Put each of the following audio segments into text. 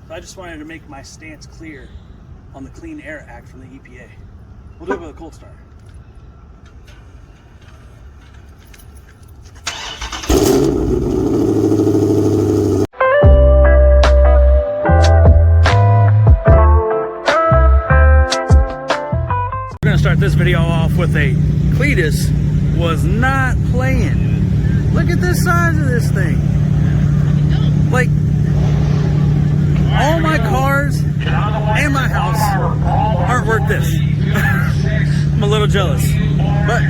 So I just wanted to make my stance clear on the Clean Air Act from the EPA. We'll do it with a cold start. We're gonna start this video off with a Cletus was not playing. Look at the size of this thing. Like, all my cars and my house aren't worth this. I'm a little jealous, but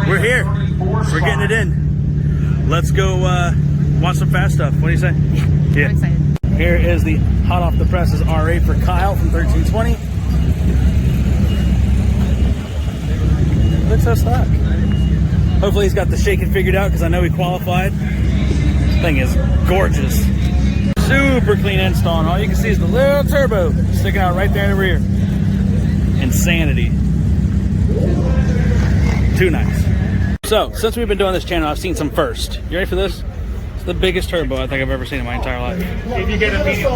we're here. We're getting it in. Let's go watch some fast stuff. What do you say? Yeah. I'm excited. Here is the hot off the presses R8 for Kyle from 1320. Looks so stock. Hopefully he's got the shaking figured out because I know he qualified. This thing is gorgeous. Super clean install, and all you can see is the little turbo sticking out right there in the rear. Insanity. Too nice. So, since we've been doing this channel, I've seen some first. You ready for this? It's the biggest turbo I think I've ever seen in my entire life. If you get a medium.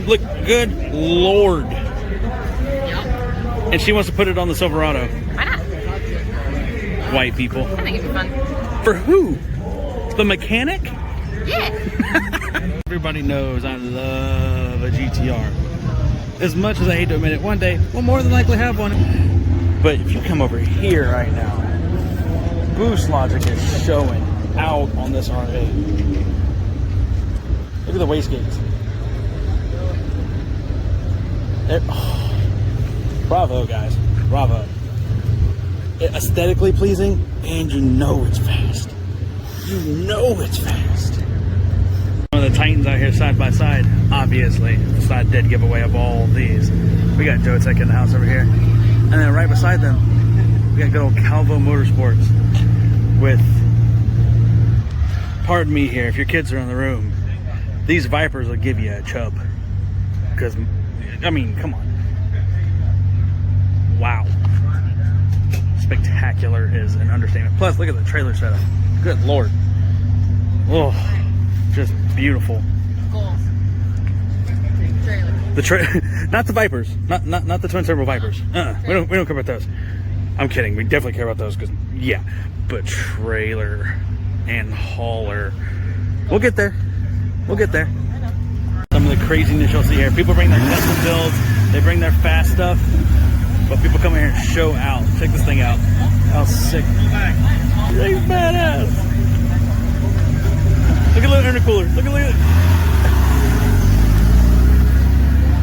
Look, good Lord. And she wants to put it on the Silverado. Why not? White people. I think it'd be fun. For who? The mechanic? Yeah. Everybody knows I love a GTR. As much as I hate to admit it, one day we'll more than likely have one. But if you come over here right now, boost logic is showing out on this R8. Look at the wastegates. Oh, bravo, guys. Bravo. Aesthetically pleasing, and you know it's fast. You know it's fast. One of the Titans out here side by side, obviously. It's not a dead giveaway of all of these. We got Joe Tech in the house over here. And then right beside them, we got good old Calvo Motorsports with, pardon me here, if your kids are in the room, these Vipers will give you a chub. Because, I mean, come on. Wow. Spectacular is an understatement. Plus, look at the trailer setup. Good Lord. Oh, just beautiful. Goals. Trailer. Not the Vipers. Not the twin turbo Vipers. We don't care about those. I'm kidding. We definitely care about those because, yeah. But trailer and hauler. We'll get there. We'll get there. Some of the craziness you'll see here. People bring their custom builds. They bring their fast stuff. But people come here and show out. Check this thing out. How sick. He's badass. Look at the intercooler. Look at it.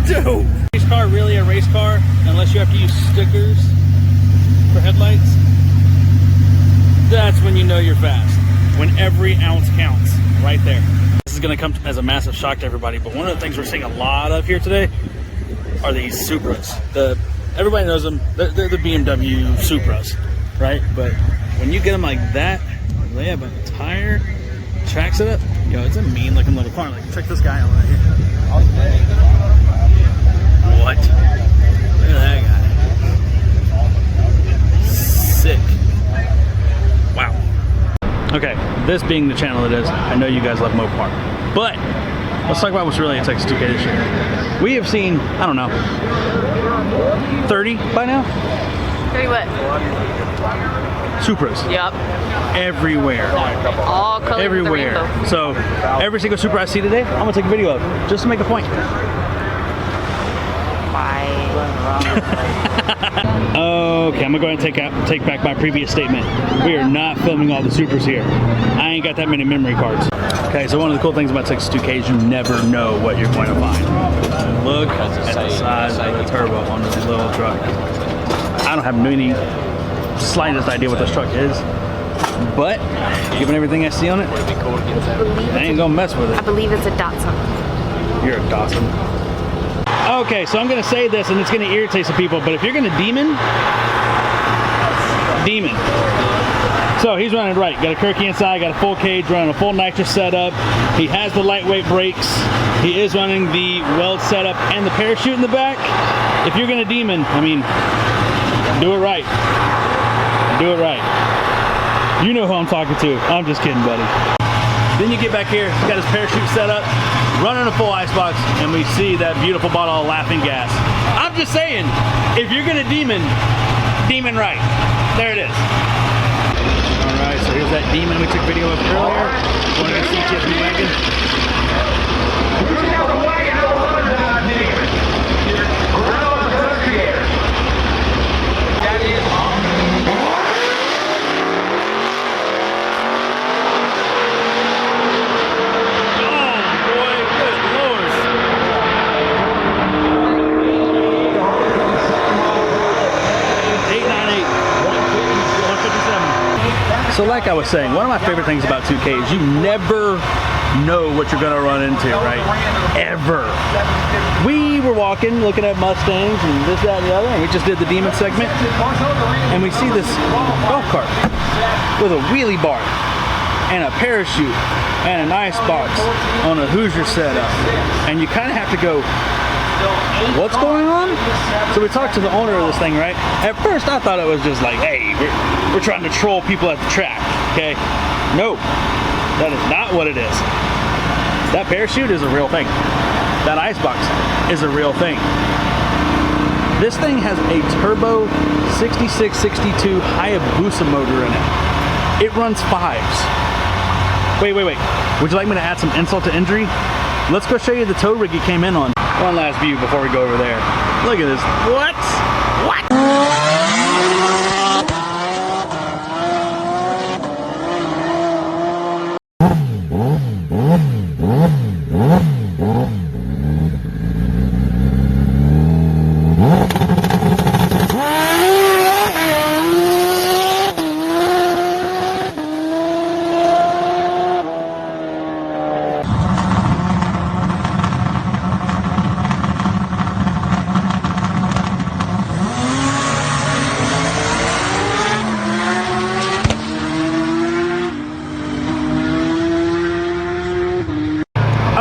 Dude. Race car really a race car unless you have to use stickers for headlights? That's when you know you're fast. When every ounce counts. Right there. This is going to come as a massive shock to everybody, but one of the things we're seeing a lot of here today are these Supras. Everybody knows them. They're the BMW Supras, right? But when you get them like that, they have a tire, track setup. Yo, it's a mean looking little car. Like, check this guy out right here. What? Look at that guy. Sick. Wow. Okay, this being the channel it is, I know you guys love Mopar. But let's talk about what's really in TX2K this year. We have seen, I don't know, 30 by now? 30 what? Supras. Yep. Everywhere. All colors Everywhere. of the rainbow. So every single Supra I see today, I'm gonna take a video of just to make a point. Why? Okay, I'm gonna go ahead and take back my previous statement. We are not filming all the Supras here. I ain't got that many memory cards. Okay, so one of the cool things about TX2K is you never know what you're going to find. Look at the size of the turbo on this little truck. I don't have any slightest idea what this truck is, but given everything I see on it, I ain't gonna mess with it. I believe it's a Datsun. You're a Dawson. Okay, so I'm gonna say this and it's gonna irritate some people, but if you're gonna demon. So he's running right, got a Kirky inside, got a full cage, running a full nitrous setup. He has the lightweight brakes. He is running the weld setup and the parachute in the back. If you're gonna demon, I mean, do it right. Do it right. You know who I'm talking to. I'm just kidding, buddy. Then you get back here, he's got his parachute set up. running a full icebox, and we see that beautiful bottle of laughing gas. I'm just saying, if you're gonna demon right. There it is. All right, so here's that demon we took video of earlier. One of the CTSV wagon. So like I was saying, one of my favorite things about 2K is you never know what you're gonna run into, right? Ever. We were walking, looking at Mustangs and this, that, and the other, and we just did the Demon segment, and we see this golf cart with a wheelie bar and a parachute and an ice box on a Hoosier setup, and you kind of have to go, what's going on? So we talked to the owner of this thing, right? At first I thought it was just like, hey, we're trying to troll people at the track, okay? No, that is not what it is. That parachute is a real thing. That icebox is a real thing. This thing has a turbo 6662 Hayabusa motor in it. It runs 5s. Wait. Would you like me to add some insult to injury? Let's go show you the tow rig it came in on. One last view before we go over there. Look at this. What?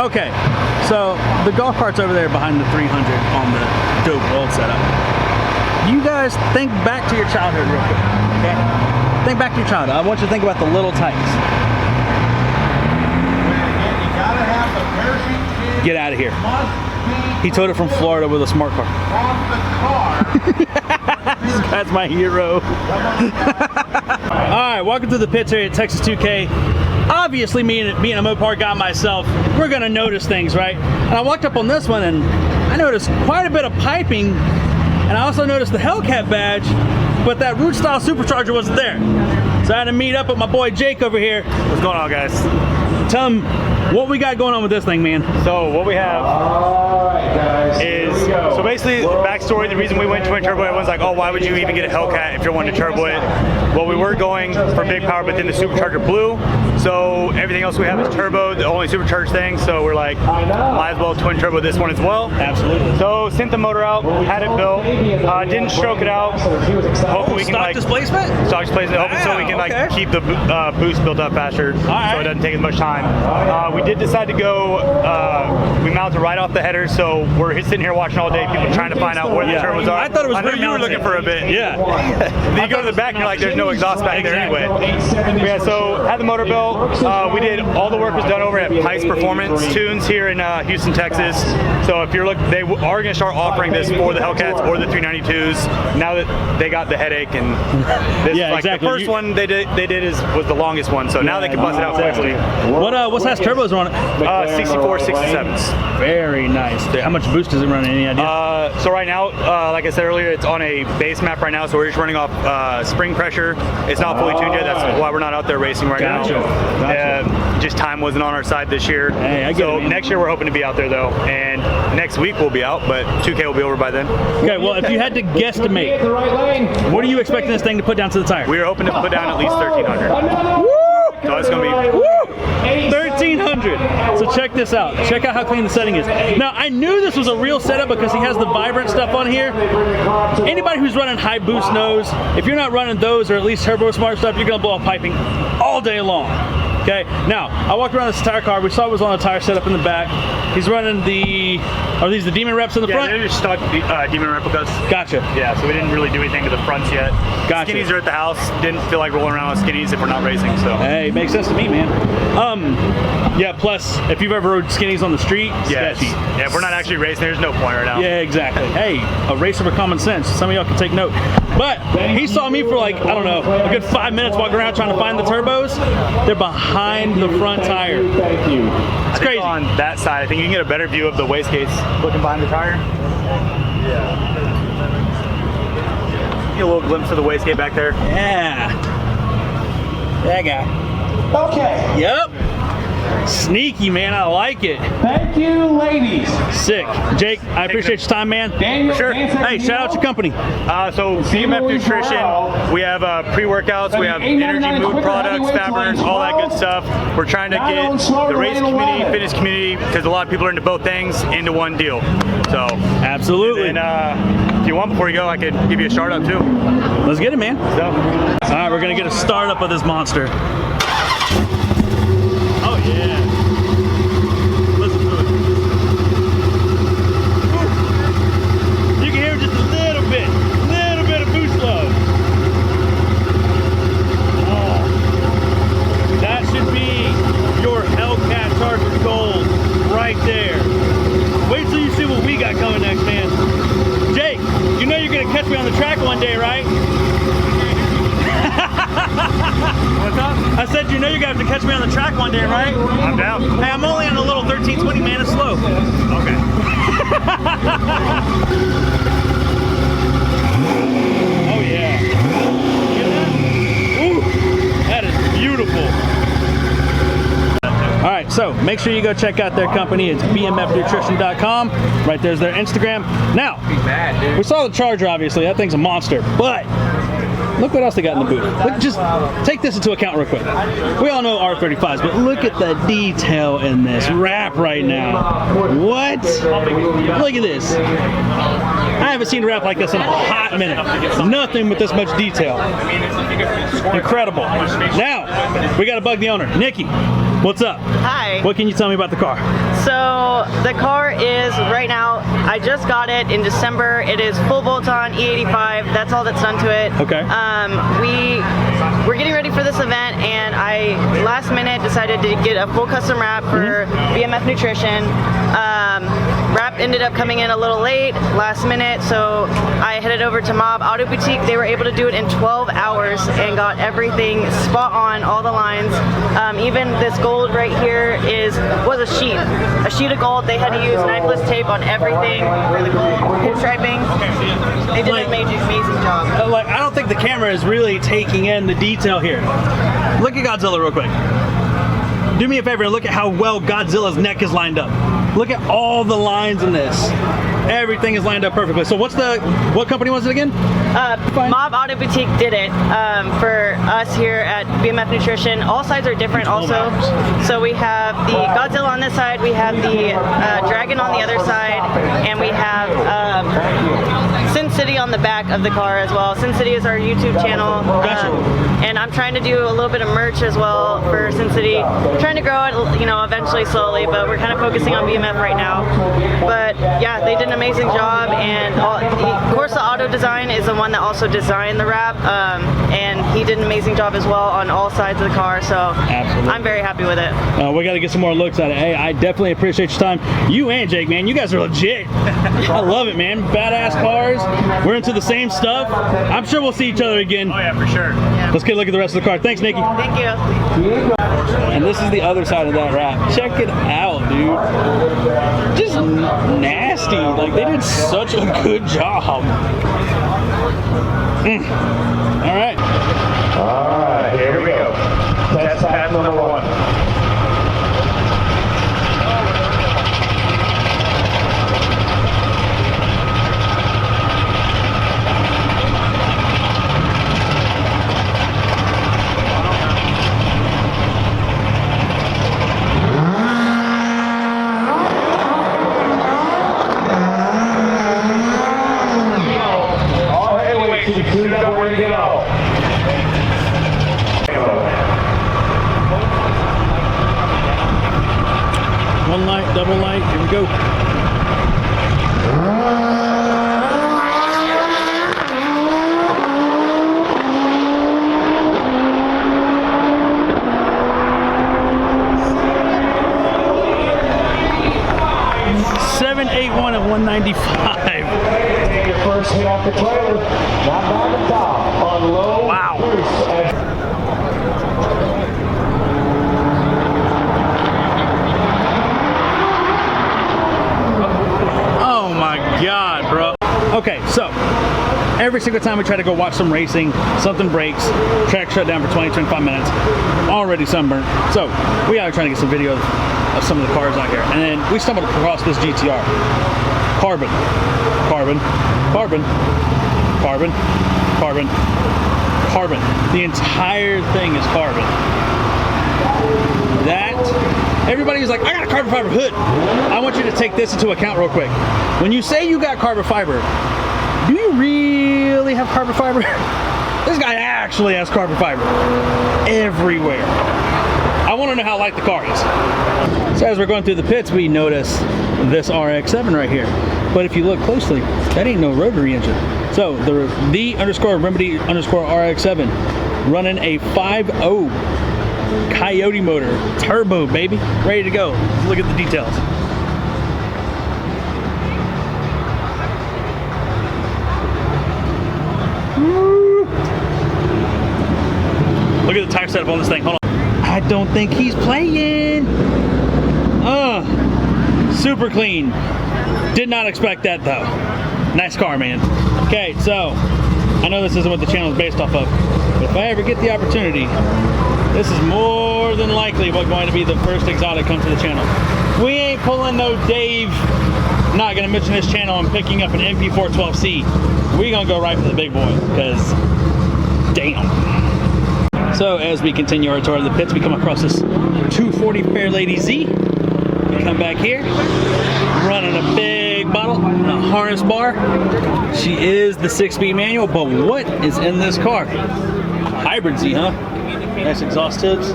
Okay, so the golf cart's over there behind the 300 on the dope old setup. You guys think back to your childhood real quick, okay? Think back to your childhood. I want you to think about the little tykes. Get out of here. He towed it from Florida with a smart car. That's my hero. All right, welcome to the pits here at Texas 2K. Obviously, being a Mopar guy myself, we're gonna notice things, right? And I walked up on this one and I noticed quite a bit of piping, and I also noticed the Hellcat badge, but that root style supercharger wasn't there. So I had to meet up with my boy Jake over here. What's going on, guys? Tell him what we got going on with this thing, man. So what we have is, so basically, the backstory, the reason we went twin turbo, everyone's like, oh, why would you even get a Hellcat if you're wanting to turbo it? Well, we were going for big power, but then the supercharger blew. So everything else we have is turbo, the only supercharged thing. So we're like, might as well twin turbo this one as well. Absolutely. So sent the motor out, had it built, didn't stroke it out. Hopefully we can stock displacement? Stock displacement, hoping so we can like keep the boost built up faster, so it doesn't take as much time. We did decide to go, we mounted right off the header, so we're sitting here watching all day, people trying to find out where the turbos are. I thought it was where you were looking for a bit. Yeah. Then you go to the back and you're like, there's no exhaust back there anyway. Yeah, so had the motor built. We did, all the work was done over at Pice Performance Tunes here in Houston, Texas. So if you're looking, they are going to start offering this for the Hellcats or the 392s now that they got the headache, and this the first one they did was the longest one, so now they can bust it out quickly. What size turbos are on it? 64, 67s. Very nice. How much boost does it run? Any idea? So right now, like I said earlier, it's on a base map right now, so we're just running off spring pressure. It's not fully tuned yet. That's why we're not out there racing right now. Just time wasn't on our side this year. Hey, I get it, man. Next year we're hoping to be out there though, and next week we'll be out, but 2K will be over by then. Okay, well, if you had to guesstimate, what are you expecting this thing to put down to the tire? We are hoping to put down at least 1,300. So it's going to be 1,300. So check this out. Check out how clean the setting is. Now, I knew this was a real setup because he has the vibrant stuff on here. Anybody who's running high boost knows if you're not running those or at least turbo smart stuff, you're going to blow off piping all day long. Okay, now I walked around this tire car. We saw it was on a tire setup in the back. He's running the, are these the Demon reps in the front? Yeah, they're just stock Demon replicas. Gotcha. Yeah, so we didn't really do anything to the fronts yet. Gotcha. Skinnies are at the house. Didn't feel like rolling around with skinnies if we're not racing, so. Hey, makes sense to me, man. Yeah, plus, if you've ever rode skinnies on the street, sketchy. Yeah, if we're not actually racing, there's no point right now. Yeah, exactly. Hey, a racer with common sense. Some of y'all can take note. But he saw me for like, I don't know, a good 5 minutes walking around trying to find the turbos. They're behind the front tire. Thank you. It's crazy. On that side, I think you can get a better view of the wastegates looking behind the tire. Yeah. Get a little glimpse of the wastegate back there. Yeah. That guy. Okay. Yep. Sneaky, man. I like it. Thank you, ladies. Sick. Jake, I appreciate your time, man. Daniel, Sure. Hey, shout out your company. So BMF Nutrition, we have pre-workouts, we have energy mood products, fat burners, all that good stuff. We're trying to get the race community, fitness community, because a lot of people are into both things, into one deal. So Absolutely. And if you want, before you go, I could give you a startup too. Let's get it, man. So, All right, we're gonna get a startup of this monster. Oh yeah. Listen to it. Woo. You can hear just a little bit of boost load. Oh, that should be your Hellcat Charger Gold right there. Wait till you see what we got coming next, man. Jake, you know you're gonna catch me on the track one day, right? what's up? I said, you know you're gonna have to catch me on the track one day, right? I'm down. Hey, I'm only on a little 1320, man. It's slow. Okay. Oh yeah. Look at that. Ooh, that is beautiful. All right, so make sure you go check out their company. It's bmfnutrition.com. Right there's their Instagram. Now, we saw the Charger, obviously. That thing's a monster, but look what else they got in the booth. Look, just take this into account real quick. We all know R35s, but look at the detail in this wrap right now. What? Look at this. I haven't seen a wrap like this in a hot minute. Nothing with this much detail. Incredible. Now, we got to bug the owner. Nikki, what's up? Hi. What can you tell me about the car? So the car is right now, I just got it in December. It is full bolt-on E85. That's all that's done to it. Okay. We're getting ready for this event, and I last minute decided to get a full custom wrap for BMF Nutrition. Wrap ended up coming in a little late, last minute, so I headed over to Mob Auto Boutique. They were able to do it in 12 hours and got everything spot on, all the lines. Even this gold right here was a sheet of gold. They had to use knifeless tape on everything for the gold pinstriping. They did an amazing job. Like, I don't think the camera is really taking in the detail here. Look at Godzilla real quick. Do me a favor and look at how well Godzilla's neck is lined up. Look at all the lines in this. Everything is lined up perfectly. So what company was it again? Mob Auto Boutique did it for us here at BMF Nutrition. All sides are different also. So we have the Godzilla on this side, we have the Dragon on the other side, and we have Sin City on the back of the car as well. Sin City is our YouTube channel. And I'm trying to do a little bit of merch as well for Sin City. Trying to grow it, you know, eventually slowly, but we're kind of focusing on BMF right now. But yeah, they did an amazing job, and of course the auto design is the one that also designed the wrap, and he did an amazing job as well on all sides of the car, so Absolutely. I'm very happy with it. We got to get some more looks at it. Hey, I definitely appreciate your time. You and Jake, man, you guys are legit. I love it, man. Badass cars. We're into the same stuff. I'm sure we'll see each other again. Oh yeah, for sure. Let's get a look at the rest of the car. Thanks, Nikki. Thank you. And this is the other side of that wrap. Check it out, dude. Just nasty. Like, they did such a good job. All right. All right, here we go. Test pass number 1. 195. Take your first hit off the trailer. Not bad at the top. On low. Wow. Oh my God, bro. Okay, so every single time we try to go watch some racing, something breaks, track shut down for 20-25 minutes, already sunburnt. So we are trying to get some video of some of the cars out here. And then we stumbled across this GTR. Carbon, carbon, carbon, carbon, carbon, carbon. The entire thing is carbon. That, everybody was like, I got a carbon fiber hood. I want you to take this into account real quick. When you say you got carbon fiber, do you really have carbon fiber? This guy actually has carbon fiber everywhere. I want to know how light the car is. So as we're going through the pits, we notice this RX-7 right here. But if you look closely, that ain't no rotary engine. So the underscore remedy underscore RX-7 running a 5.0 Coyote motor, turbo baby, ready to go. Let's look at the details. Woo. Look at the tire setup on this thing. Hold on. I don't think he's playing. Super clean. Did not expect that though. Nice car, man. Okay, so I know this isn't what the channel is based off of, but if I ever get the opportunity, this is more than likely what's going to be the first exotic come to the channel. We ain't pulling no Dave, not gonna mention his channel, and picking up an MP412C. We gonna go right for the big boy, because damn. So as we continue our tour of the pits, we come across this 240 Fairlady Z. We come back here, running a big bottle, a harness bar. She is the 6-speed manual, but what is in this car? Hybrid Z, huh? Nice exhaust tips,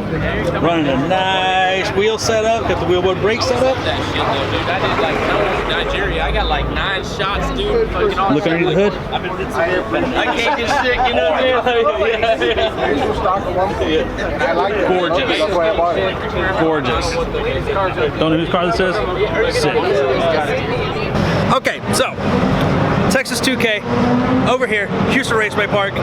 running a nice wheel setup, got the wheel board brake setup. That shit though, dude. I did like Nigeria. I got like 9 shots, dude. Look underneath the hood. I can't get sick, you know what I mean? Gorgeous. Gorgeous. Don't know whose car this is? Sick. Okay, so Texas 2K over here, Houston Raceway Park.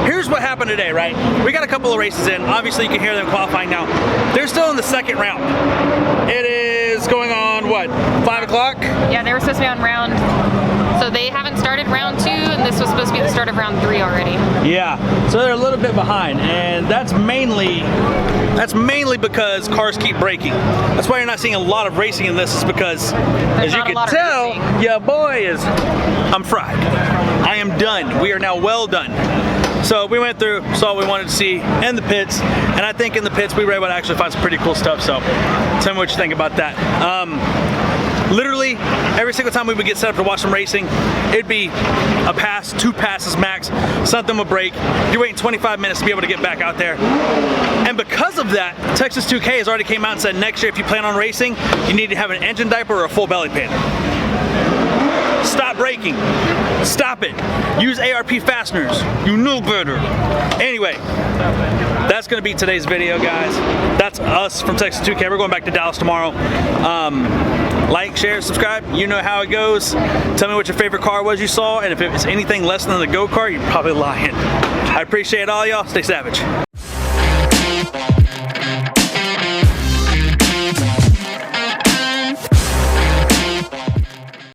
Here's what happened today, right? We got a couple of races in. Obviously, you can hear them qualifying now. They're still in the second round. It is going on, what, 5 o'clock? Yeah, they were supposed to be on round, so they haven't started round 2, and this was supposed to be the start of round 3 already. Yeah, so they're a little bit behind, and that's mainly because cars keep breaking. That's why you're not seeing a lot of racing in this, is because, as you can tell, yeah, boy, I'm fried. I am done. We are now well done. So we went through, saw what we wanted to see in the pits, and I think in the pits we were able to actually find some pretty cool stuff. So tell me what you think about that. Literally every single time we would get set up to watch some racing, it'd be a pass, 2 passes max, something would break. You're waiting 25 minutes to be able to get back out there. And because of that, Texas 2K has already came out and said next year if you plan on racing, you need to have an engine diaper or a full belly pan. Stop braking. Stop it. Use ARP fasteners. You know better. Anyway, that's going to be today's video, guys. That's us from Texas 2K. We're going back to Dallas tomorrow. Like, share, subscribe. You know how it goes. Tell me what your favorite car was you saw, and if it was anything less than the go-kart, you're probably lying. I appreciate all y'all. Stay savage.